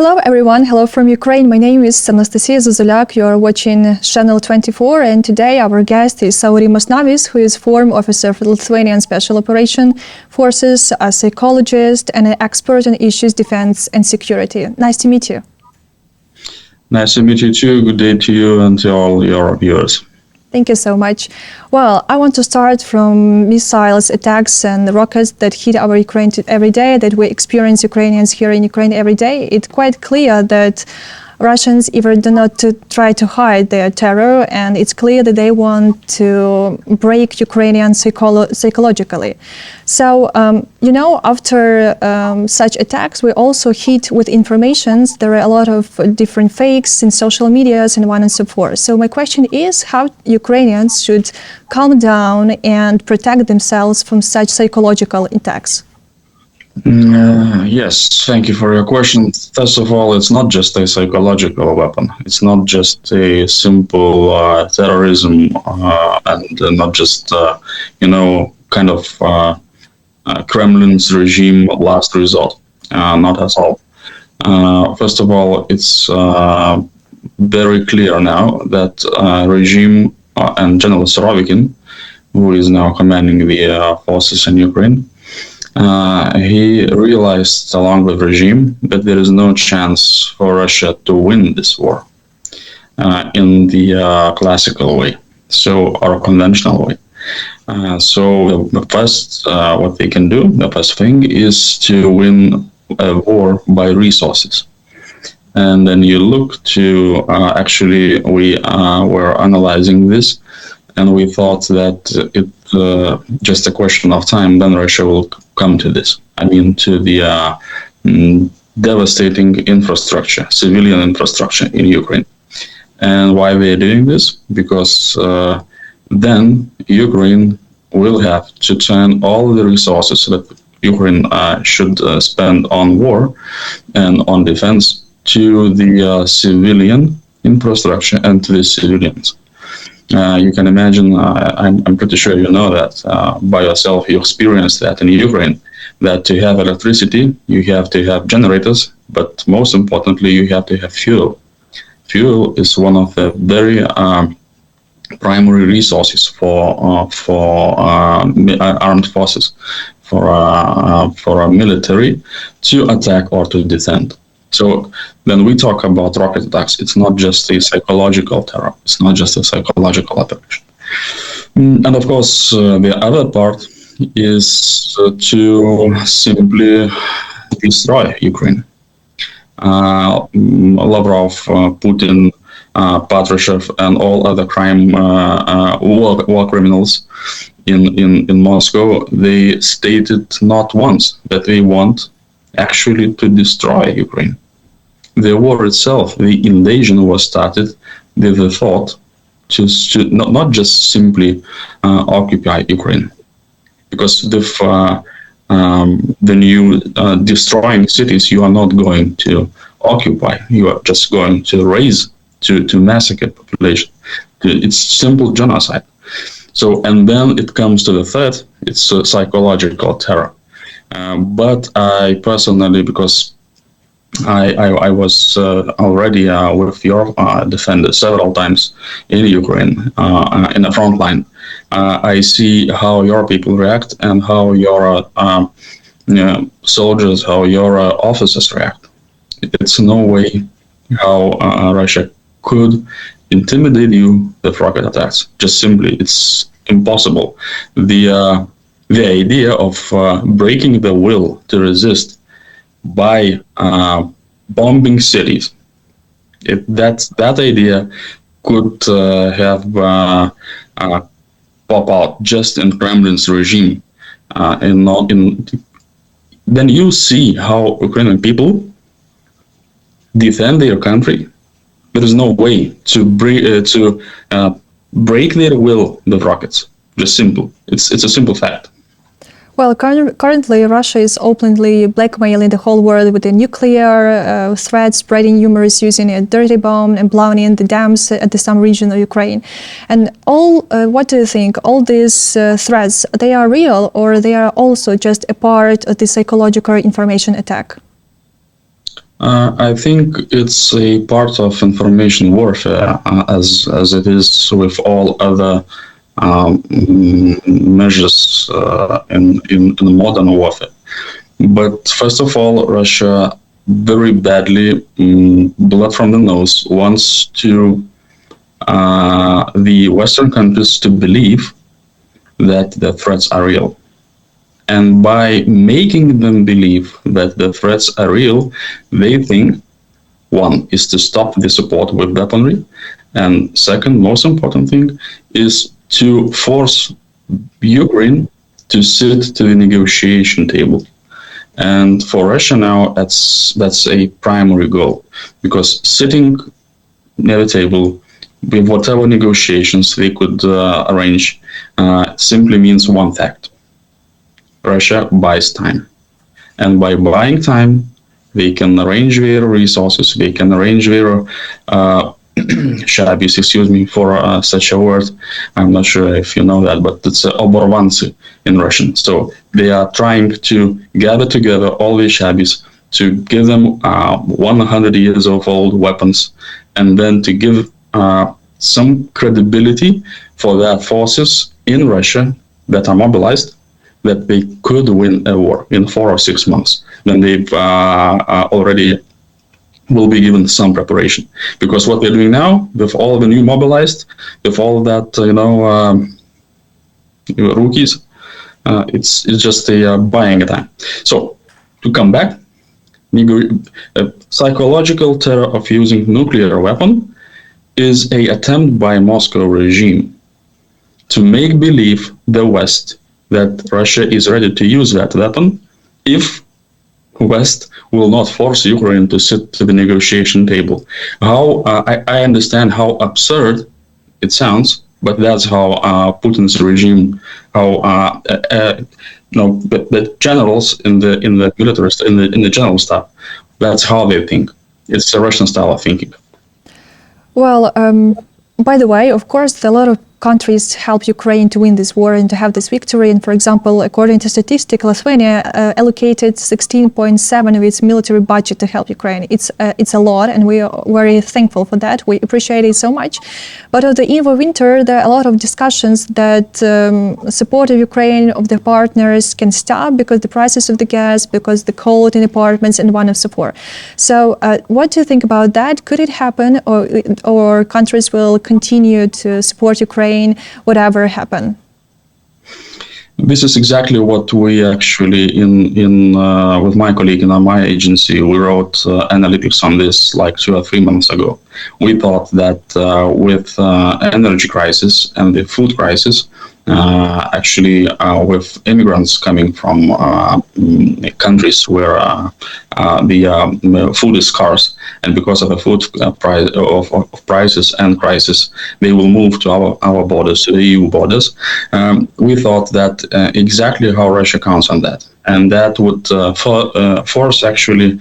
Hello everyone, hello from Ukraine. My name is Anastasia Zuzulyak. You are watching Channel 24, and today our guest is Aurimas Navys, who is former officer for the Lithuanian Special Operation Forces, a psychologist and an expert on issues defense and security. Nice to meet you. Nice to meet you too. Good day to you and to all your viewers. Thank you so much. Well, I want to start from missiles, attacks and rockets that hit our Ukraine every day, that we experience Ukrainians here in Ukraine every day. It's quite clear that Russians even do not try to hide their terror, and it's clear that they want to break Ukrainians psychologically. So, after such attacks, we also hit with informations. There are a lot of different fakes in social medias and so on and so forth. So my question is how Ukrainians should calm down and protect themselves from such psychological attacks. Yes, thank you for your question. First of all, it's not just a psychological weapon. It's not just a simple terrorism and not just, Kremlin's regime last resort. Not at all. First of all, it's very clear now that regime and General Surovikin, who is now commanding the forces in Ukraine, he realized, along with regime, that there is no chance for Russia to win this war in the classical way, or conventional way. So the first, what they can do, the first thing is to win a war by resources. And then you look to, we were analyzing this, and we thought that it's just a question of time, then Russia will come to this. To the devastating infrastructure, civilian infrastructure in Ukraine. And why they're doing this? Because then Ukraine will have to turn all the resources that Ukraine should spend on war and on defense to the civilian infrastructure and to the civilians. You can imagine, I'm pretty sure you know that by yourself, you experienced that in Ukraine, that to have electricity, you have to have generators, but most importantly, you have to have fuel. Fuel is one of the very primary resources for armed forces, for a military to attack or to defend. So when we talk about rocket attacks, it's not just a psychological terror. It's not just a psychological operation. And of course, the other part is to simply destroy Ukraine. Lavrov, Putin, Patrushev, and all other war criminals in Moscow, they stated not once that they want actually to destroy Ukraine. The war itself, the invasion, was started with the thought to not just simply occupy Ukraine, because when you destroying cities, you are not going to occupy. You are just going to to massacre population. It's simple genocide. So, and then it comes to the third. It's psychological terror. But I personally, because I was already with your defenders several times in Ukraine, in the front line, I see how your people react and how your soldiers, how your officers react. It's no way how Russia could intimidate you with rocket attacks. Just simply, it's impossible. The idea of breaking the will to resist by bombing cities, that idea could have pop out just in Kremlin's regime, and not in. Then you see how Ukrainian people defend their country. There is no way to break their will with rockets. Just simple. It's a simple fact. Well, currently Russia is openly blackmailing the whole world with the nuclear threats, spreading rumors using a dirty bomb and blowing the dams at some region of Ukraine. And what do you think? All these threats, they are real, or they are also just a part of the psychological information attack? I think it's a part of information warfare, as it is with all other measures in modern warfare. But first of all, Russia very badly, blood from the nose, wants to the Western countries to believe that the threats are real. And by making them believe that the threats are real, they think one is to stop the support with weaponry, and second, most important thing, is to force Ukraine to sit to the negotiation table. And for Russia now, that's a primary goal, because sitting near the table with whatever negotiations they could arrange simply means one fact: Russia buys time. And by buying time, they can arrange their resources, they can arrange their shabis, excuse me for such a word. I'm not sure if you know that, but it's oborvancy in Russian. So they are trying to gather together all these shabis to give them 100 years of old weapons, and then to give some credibility for their forces in Russia that are mobilized, that they could win a war in 4 or 6 months. Then they've already will be given some preparation, because what they're doing now with all the new mobilized, with all that rookies, it's just a buying a time. So to come back, psychological terror of using nuclear weapon is a attempt by Moscow regime to make believe the West that Russia is ready to use that weapon if West will not force Ukraine to sit to the negotiation table. How I understand how absurd it sounds, but that's how Putin's regime, how the generals in the military, in the general staff, that's how they think. It's a Russian style of thinking. Well, by the way, of course, a lot of countries help Ukraine to win this war and to have this victory. And for example, according to statistics, Lithuania allocated 16.7 of its military budget to help Ukraine. It's a lot, and we are very thankful for that. We appreciate it so much. But of the eve of winter, there are a lot of discussions that support of Ukraine, of the partners, can stop because the prices of the gas, because the cold in apartments, and one of support. So what do you think about that? Could it happen, or countries will continue to support Ukraine whatever happen? This is exactly what we actually with my colleague in my agency, we wrote analytics on this like 2 or 3 months ago. We thought that with energy crisis and the food crisis, actually with immigrants coming from countries where the food is scarce, and because of the food prices and crisis, they will move to our borders, to the EU borders. We thought that exactly how Russia counts on that, and that would force actually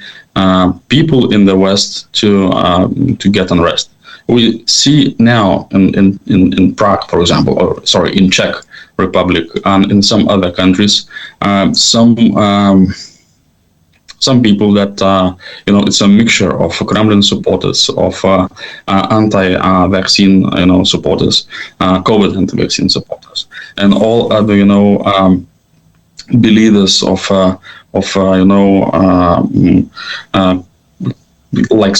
people in the West to get unrest. We see now in Prague, for example, in Czech Republic, and in some other countries, some people that it's a mixture of Kremlin supporters, of anti-vaccine supporters, COVID anti-vaccine supporters, and all other believers of like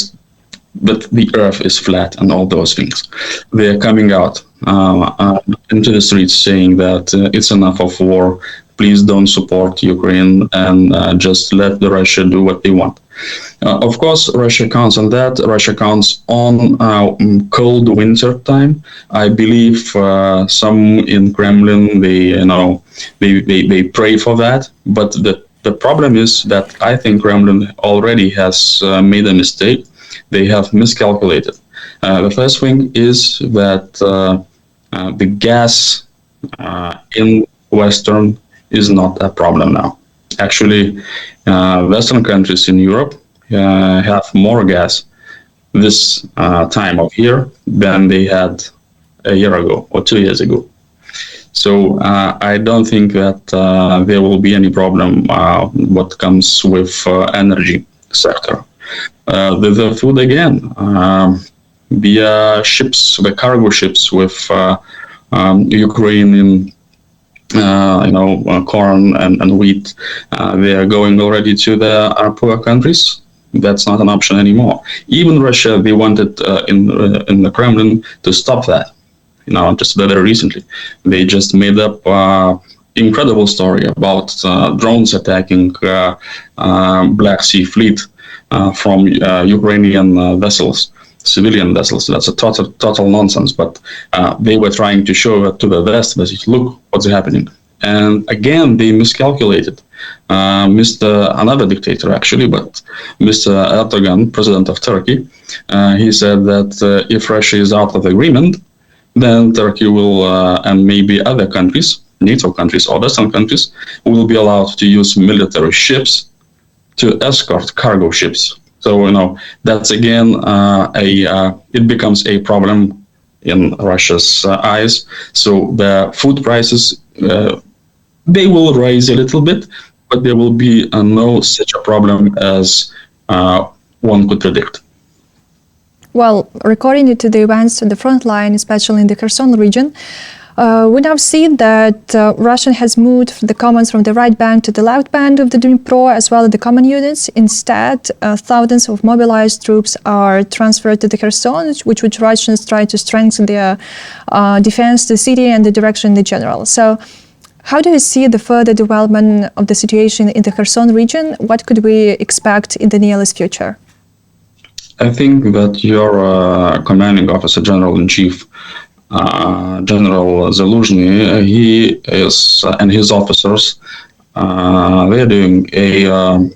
that the earth is flat and all those things. They are coming out into the streets saying that it's enough of war, please don't support Ukraine, and just let the Russia do what they want. Of course, Russia counts on that. Russia counts on cold winter time. I believe some in Kremlin, they pray for that. But the problem is that I think Kremlin already has made a mistake. They have miscalculated. The first thing is that the gas in Western is not a problem now. Actually, Western countries in Europe have more gas this time of year than they had a year ago or 2 years ago. So I don't think that there will be any problem what comes with energy sector. the food again via ships, the cargo ships with Ukrainian corn and wheat. They are going already to the poor countries. That's not an option anymore. Even Russia, they wanted in the Kremlin to stop that. Just very recently, they just made up incredible story about drones attacking Black Sea Fleet from Ukrainian vessels, civilian vessels. That's a total nonsense. But they were trying to show to the West that look what's happening. And again, they miscalculated. Another dictator actually, but Mr. Erdogan, president of Turkey, he said that if Russia is out of the agreement, then Turkey will, and maybe other countries, NATO countries or Western countries, will be allowed to use military ships to escort cargo ships. So, that's again, it becomes a problem in Russia's eyes. So the food prices, they will rise a little bit, but there will be no such a problem as one could predict. Well, according to the events on the front line, especially in the Kherson region, we now see that Russia has moved the commands from the right bank to the left bank of the Dnipro, as well as the common units. Instead, thousands of mobilized troops are transferred to the Kherson, which Russians try to strengthen their defense, the city, and the direction in general. So, how do you see the further development of the situation in the Kherson region? What could we expect in the nearest future? I think that your commanding officer, General-in-Chief, General Zaluzhny, he is, and his officers, they're doing a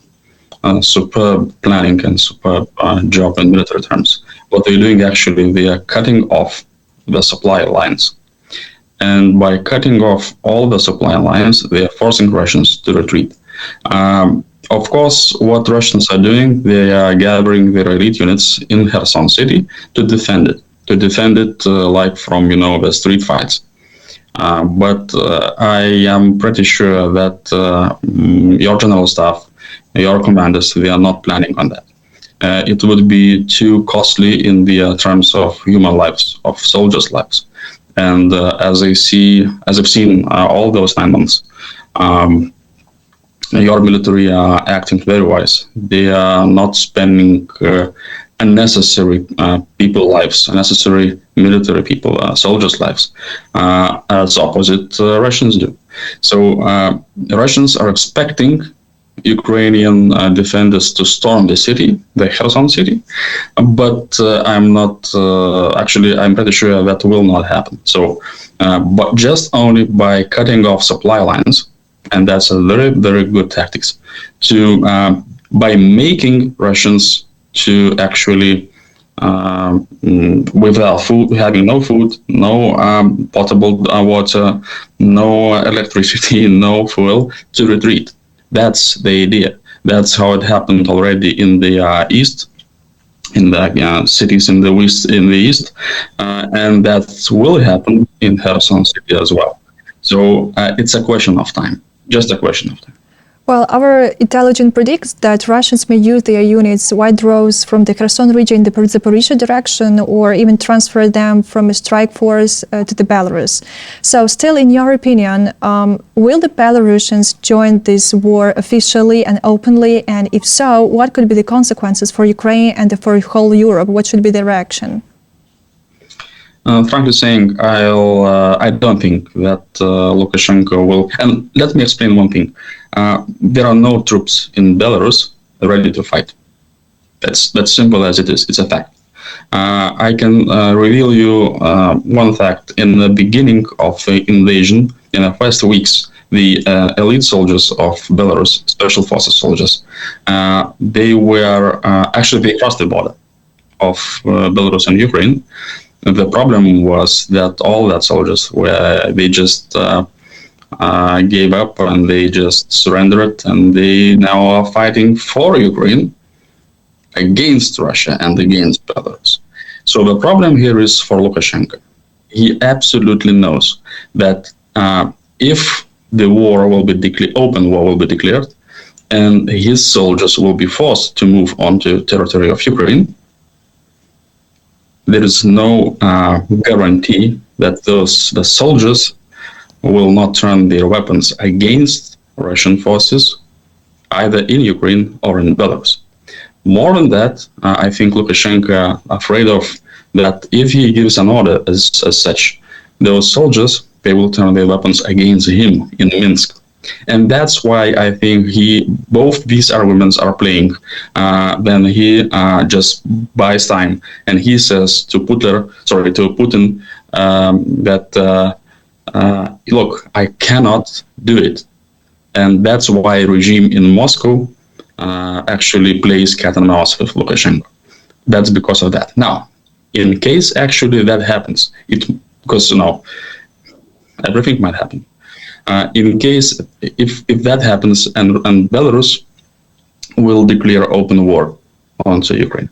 superb planning and superb job in military terms. What they're doing actually, they are cutting off the supply lines. And by cutting off all the supply lines, they are forcing Russians to retreat. Of course, what Russians are doing, they are gathering their elite units in Kherson city to defend it like from, the street fights. But I am pretty sure that your general staff, your commanders, they are not planning on that. It would be too costly in the terms of human lives, of soldiers' lives. And as I've seen all those 9 months, your military are acting very wise. They are not spending unnecessary people lives, unnecessary military people, soldiers' lives, as opposite Russians do. So Russians are expecting Ukrainian defenders to storm the city, the Kherson city, but I'm pretty sure that will not happen. So, but just only by cutting off supply lines, and that's a very, very good tactics, by making Russians to actually, without food, having no food, no potable water, no electricity, no fuel, to retreat. That's the idea. That's how it happened already in the east, in the cities in the east, and that will happen in Kherson city as well. So it's a question of time, just a question of time. Well, our intelligence predicts that Russians may use their units, wide rows from the Kherson region in the Zaporizhzhia direction, or even transfer them from a strike force to the Belarus. So still, in your opinion, will the Belarusians join this war officially and openly? And if so, what could be the consequences for Ukraine and for whole Europe? What should be their reaction? Frankly saying, I don't think that Lukashenko will. And let me explain one thing. There are no troops in Belarus ready to fight. That's simple as it is. It's a fact. I can reveal you one fact. In the beginning of the invasion, in the first weeks, the elite soldiers of Belarus, special forces soldiers, they crossed the border of Belarus and Ukraine. The problem was that all that soldiers they just gave up and they just surrendered, and they now are fighting for Ukraine against Russia and against Belarus. So the problem here is for Lukashenko. He absolutely knows that if the war will be open war will be declared, and his soldiers will be forced to move onto territory of Ukraine, there is no guarantee that the soldiers will not turn their weapons against Russian forces, either in Ukraine or in Belarus. More than that, I think Lukashenko afraid of that if he gives an order as such, those soldiers, they will turn their weapons against him in Minsk. And that's why I think both these arguments are playing. Then he just buys time, and he says to Putin that look, I cannot do it, and that's why regime in Moscow actually plays cat and mouse with Lukashenko. That's because of that. Now, in case actually that happens, because everything might happen. In case if that happens and Belarus will declare open war onto Ukraine,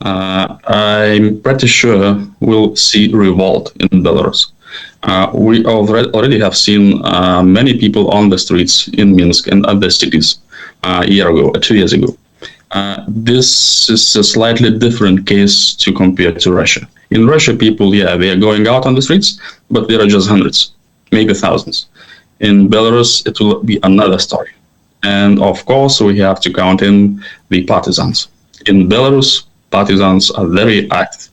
I'm pretty sure we'll see revolt in Belarus. We already have seen many people on the streets in Minsk and other cities a year ago, 2 years ago. This is a slightly different case to compare to Russia. In Russia, people, they are going out on the streets, but there are just hundreds, maybe thousands. In Belarus, it will be another story. And of course, we have to count in the partisans. In Belarus, partisans are very active.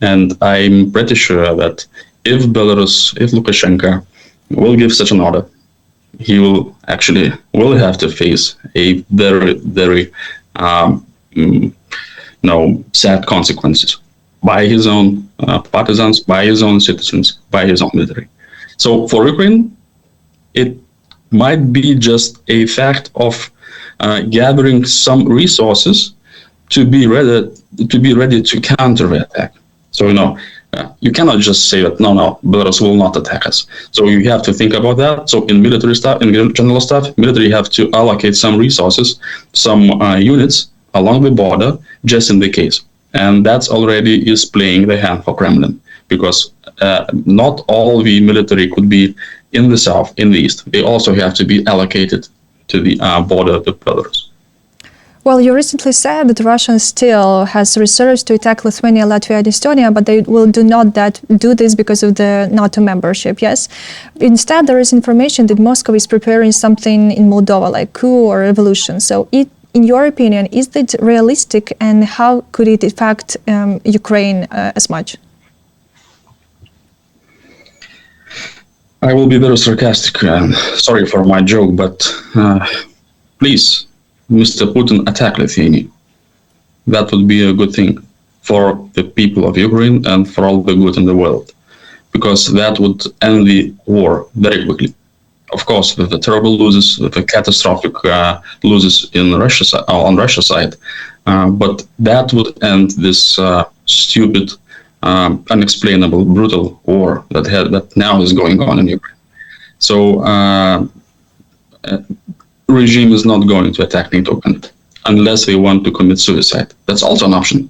And I'm pretty sure that if Lukashenko will give such an order, he will have to face a very, very sad consequences by his own partisans, by his own citizens, by his own military. So for Ukraine, it might be just a fact of gathering some resources to be ready to counter-attack. So you cannot just say that no, Belarus will not attack us. So you have to think about that. So in military staff, in general staff, military have to allocate some resources, some units along the border, just in the case. And that's already is playing the hand for Kremlin, because not all the military could be in the south, in the east. They also have to be allocated to the border with Belarus. Well, you recently said that Russia still has reserves to attack Lithuania, Latvia, and Estonia, but they will not do this because of the NATO membership, yes? Instead, there is information that Moscow is preparing something in Moldova, like coup or revolution. So in your opinion, is that realistic, and how could it affect Ukraine as much? I will be very sarcastic. Sorry for my joke, but please, Mr. Putin, attack Lithuania. That would be a good thing for the people of Ukraine and for all the good in the world, because that would end the war very quickly. Of course, with the terrible losses, with the catastrophic losses on Russia's side, but that would end this stupid, unexplainable, brutal war that now is going on in Ukraine. So regime is not going to attack NATO unless they want to commit suicide. That's also an option.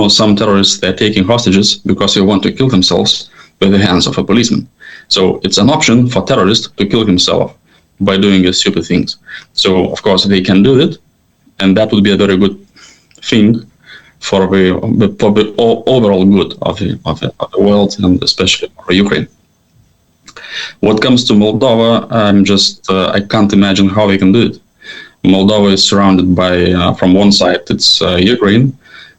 Some terrorists, they're taking hostages because they want to kill themselves with the hands of a policeman. So it's an option for terrorists to kill himself by doing stupid things. So of course they can do it, and that would be a very good thing for the overall good of the world, and especially for Ukraine. What comes to Moldova, I can't imagine how they can do it. Moldova is surrounded by, from one side, it's Ukraine,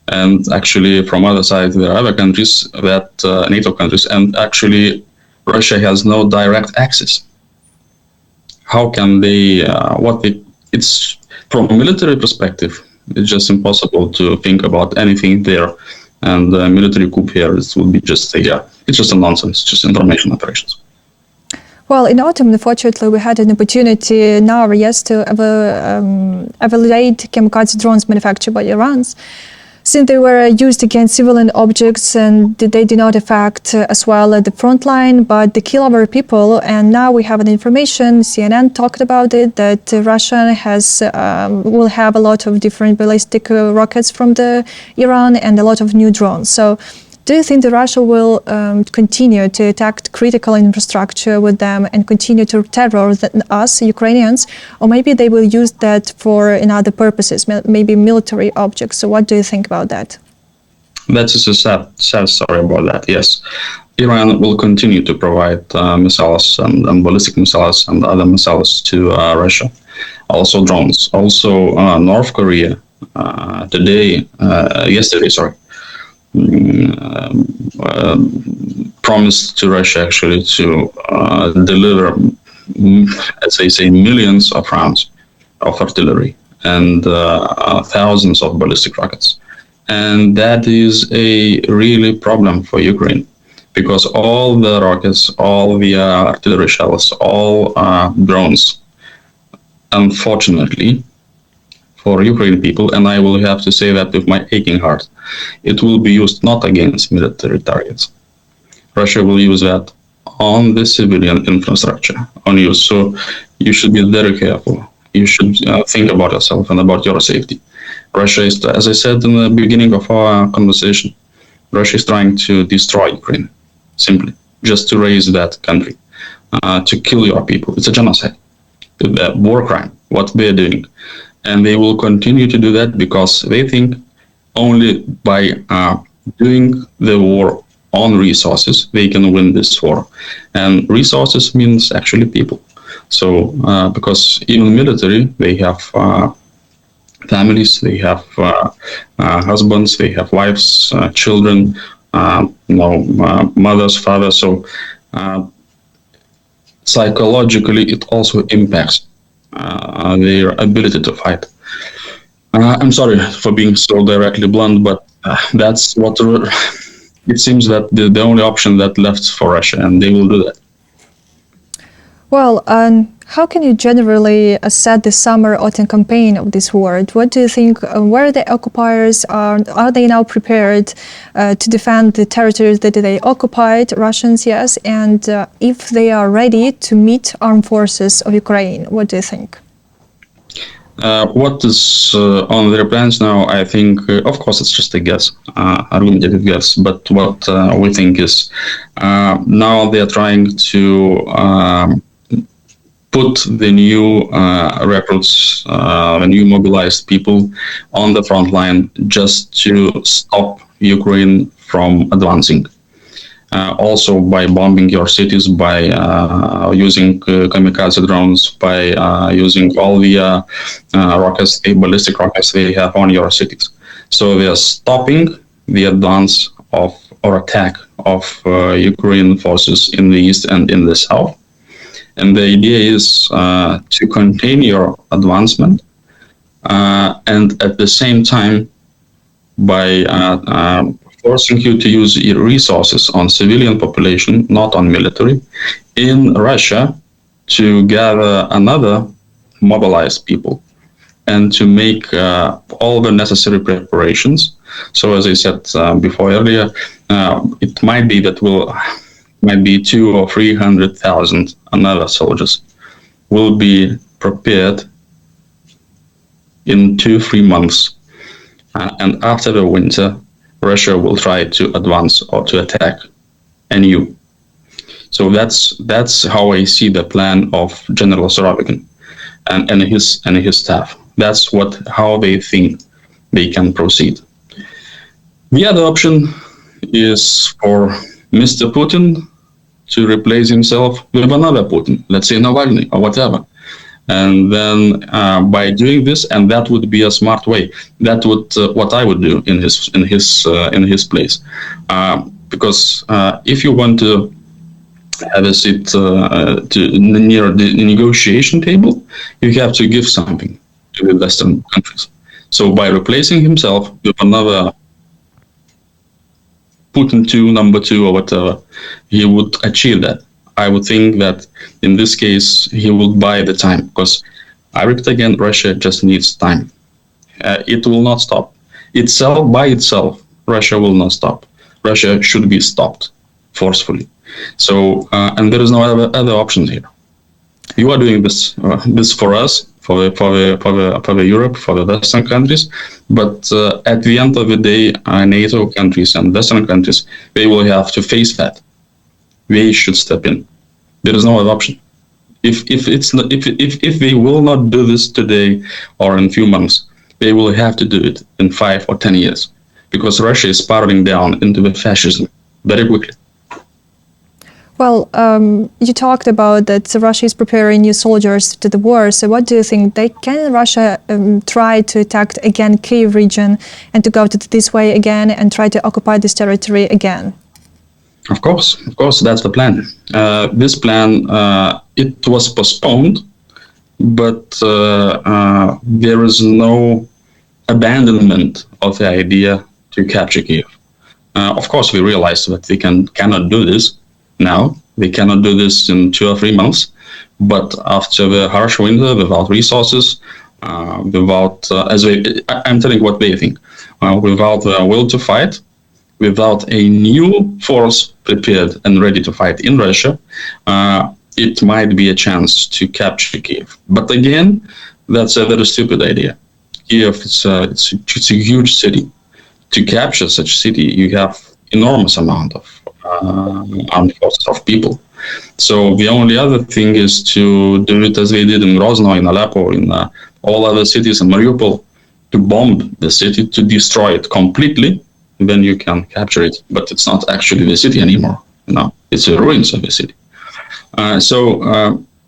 and actually from other side there are other countries, that NATO countries, and actually Russia has no direct access. How can they? It's from a military perspective, it's just impossible to think about anything there, and military coup here would be just it's just a nonsense, just information operations. Well, in autumn, unfortunately, we had an opportunity now, yes, to evaluate kamikaze drones manufactured by Iran, since they were used against civilian objects and they did not affect as well the front line, but they kill our people. And now we have an information, CNN talked about it, that Russia will have a lot of different ballistic rockets from the Iran and a lot of new drones. So Do you think that Russia will continue to attack critical infrastructure with them and continue to terror us, Ukrainians, or maybe they will use that for in other purposes, maybe military objects? So what do you think about that? That is a sad story about that, yes. Iran will continue to provide missiles and ballistic missiles and other missiles to Russia. Also drones. Also North Korea yesterday, promised to Russia actually to deliver, as they say, millions of rounds of artillery and thousands of ballistic rockets. And that is a really problem for Ukraine, because all the rockets, all the artillery shells, all drones, unfortunately, for Ukrainian people, and I will have to say that with my aching heart, it will be used not against military targets. Russia will use that on the civilian infrastructure, on you. So you should be very careful. You should think about yourself and about your safety. Russia is, as I said in the beginning of our conversation, Russia is trying to destroy Ukraine, simply, just to raise that country, to kill your people. It's a genocide, a war crime, what they're doing. And they will continue to do that because they think only by doing the war on resources, they can win this war. And resources means actually people. So, because even military, they have families, they have husbands, they have wives, children, mothers, fathers. So psychologically, it also impacts their ability to fight. I'm sorry for being so directly blunt, but that's what it seems that the only option that left for Russia, and they will do that. Well, how can you generally assess the summer-autumn campaign of this war? What do you think, where the occupiers are? Are they now prepared to defend the territories that they occupied, Russians, yes? And if they are ready to meet armed forces of Ukraine, what do you think? What is on their plans now, I think, of course, it's just a guess, argumentative guess, but what we think is now they are trying to put the new recruits, the new mobilized people on the front line just to stop Ukraine from advancing. Also by bombing your cities, by using kamikaze drones, by using all the rockets, the ballistic rockets they have on your cities. So they are stopping the advance of or attack of Ukrainian forces in the east and in the south. And the idea is to contain your advancement and at the same time by forcing you to use your resources on civilian population, not on military, in Russia to gather another mobilized people and to make all the necessary preparations. So as I said before earlier, it might be that might be 200,000 or 300,000 another soldiers will be prepared in 2-3 months. And after the winter, Russia will try to advance or to attack anew. So that's how I see the plan of General Surovikin and his staff. That's how they think they can proceed. The other option is for Mr. Putin to replace himself with another Putin, let's say Navalny or whatever. And then by doing this, and that would be a smart way. That would what I would do in his place, because if you want to have a seat near the negotiation table, you have to give something to the Western countries. So by replacing himself with another Putin 2, number 2, or whatever, he would achieve that. I would think that in this case, he will buy the time, because I repeat again, Russia just needs time. It will not stop. By itself, Russia will not stop. Russia should be stopped forcefully. So, and there is no other option here. You are doing this for us, for Europe, for the Western countries, But at the end of the day, NATO countries and Western countries, they will have to face that. They should step in. There is no other option. If they will not do this today or in a few months, they will have to do it in 5 or 10 years, because Russia is spiraling down into the fascism very quickly. Well, you talked about that Russia is preparing new soldiers to the war. So what do you think? Can Russia try to attack again Kyiv region and to go to this way again and try to occupy this territory again? Of course, that's the plan. This plan, it was postponed, but there is no abandonment of the idea to capture Kyiv. Of course, we realize that we cannot do this now. We cannot do this in 2 or 3 months. But after the harsh winter, without resources, without, I'm telling what they think, without the will to fight, without a new force prepared and ready to fight in Russia, it might be a chance to capture Kyiv. But again, that's a very stupid idea. Kyiv, it's a huge city. To capture such city, you have enormous amount of armed forces of people. So the only other thing is to do it as they did in Grozno, in Aleppo, in all other cities, in Mariupol, to bomb the city, to destroy it completely. Then you can capture it, but it's not actually the city anymore. No, it's the ruins of the city. So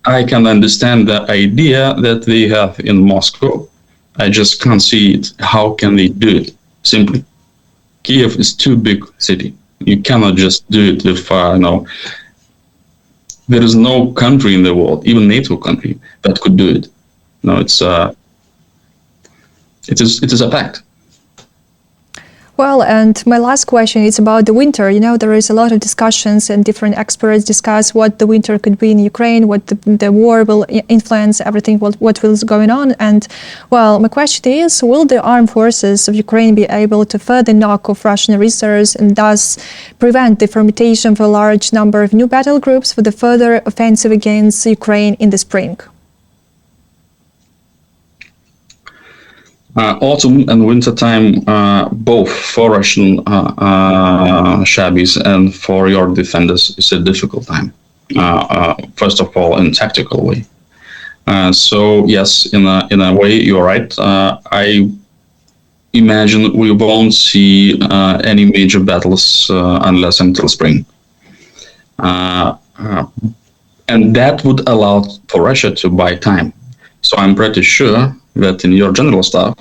I can understand the idea that they have in Moscow. I just can't see it. How can they do it? Simply, Kyiv is too big city. You cannot just do it with, there is no country in the world, even NATO country, that could do it. No, it is a fact. Well, and my last question is about the winter. There is a lot of discussions and different experts discuss what the winter could be in Ukraine, what the war will influence, everything, what is going on. And, well, my question is, will the armed forces of Ukraine be able to further knock off Russian reserves and thus prevent the formation of a large number of new battle groups for the further offensive against Ukraine in the spring? Autumn and winter time, both for Russian shabbies and for your defenders, is a difficult time. First of all, in tactical way. So yes, in a way, you're right. I imagine we won't see any major battles unless until spring, and that would allow for Russia to buy time. So I'm pretty sure that in your general staff,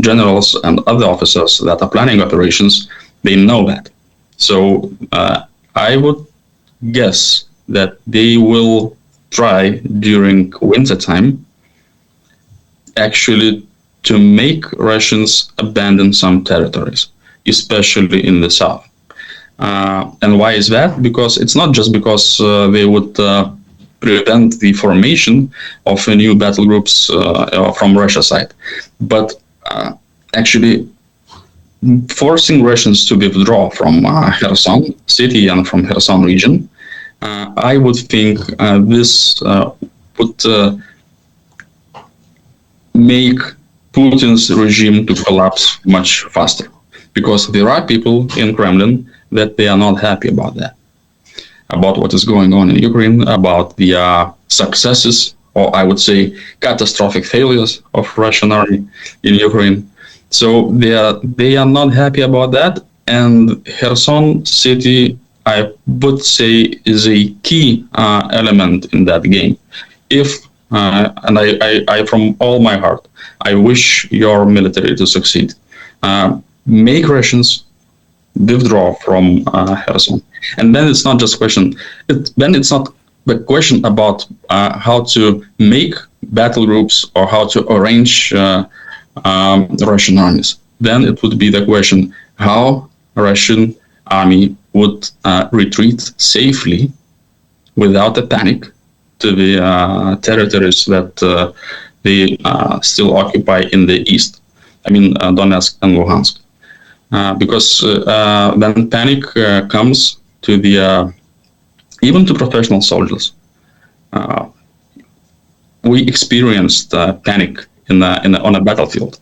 generals and other officers that are planning operations, they know that. So I would guess that they will try during winter time actually to make Russians abandon some territories, especially in the south. And why is that? Because it's not just because they would prevent the formation of new battle groups from Russia side, but actually forcing Russians to withdraw from Kherson city and from Kherson region. I would think this would make Putin's regime to collapse much faster, because there are people in Kremlin that they are not happy about that, about what is going on in Ukraine, about the successes, or I would say catastrophic failures of Russian army in Ukraine. So they are not happy about that. And Kherson city, I would say, is a key element in that game. If and I from all my heart, I wish your military to succeed. Make Russians withdraw from Kherson, and then it's not just question. Then it's not the question about how to make battle groups or how to arrange Russian armies. Then it would be the question how Russian army would retreat safely without a panic to the territories that they still occupy in the east. I mean Donetsk and Luhansk. Because then panic comes to the even to professional soldiers. We experienced panic on a battlefield.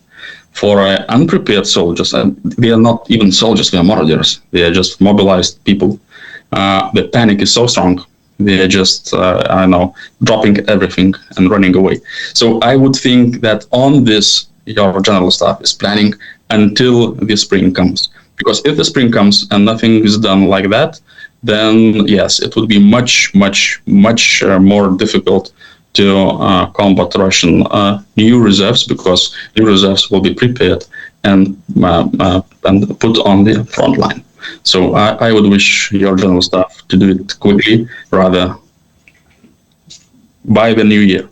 for unprepared soldiers, and they are not even soldiers, they are marauders. They are just mobilized people. The panic is so strong. They are just, dropping everything and running away. So I would think that on this, your general staff is planning until the spring comes. Because if the spring comes and nothing is done like that, then yes, it would be much more difficult to combat Russian new reserves, because new reserves will be prepared and put on the front line. So I would wish your general staff to do it quickly, rather by the new year.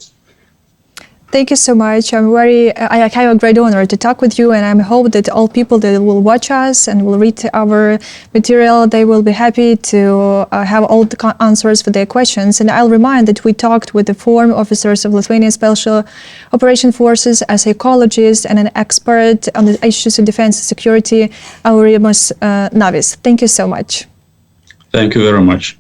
Thank you so much. I have a great honor to talk with you, and I hope that all people that will watch us and will read our material, they will be happy to have all the answers for their questions. And I'll remind that we talked with the former officers of Lithuanian Special Operation Forces, a psychologist and an expert on the issues of defense and security, Aurimas Navys. Thank you so much. Thank you very much.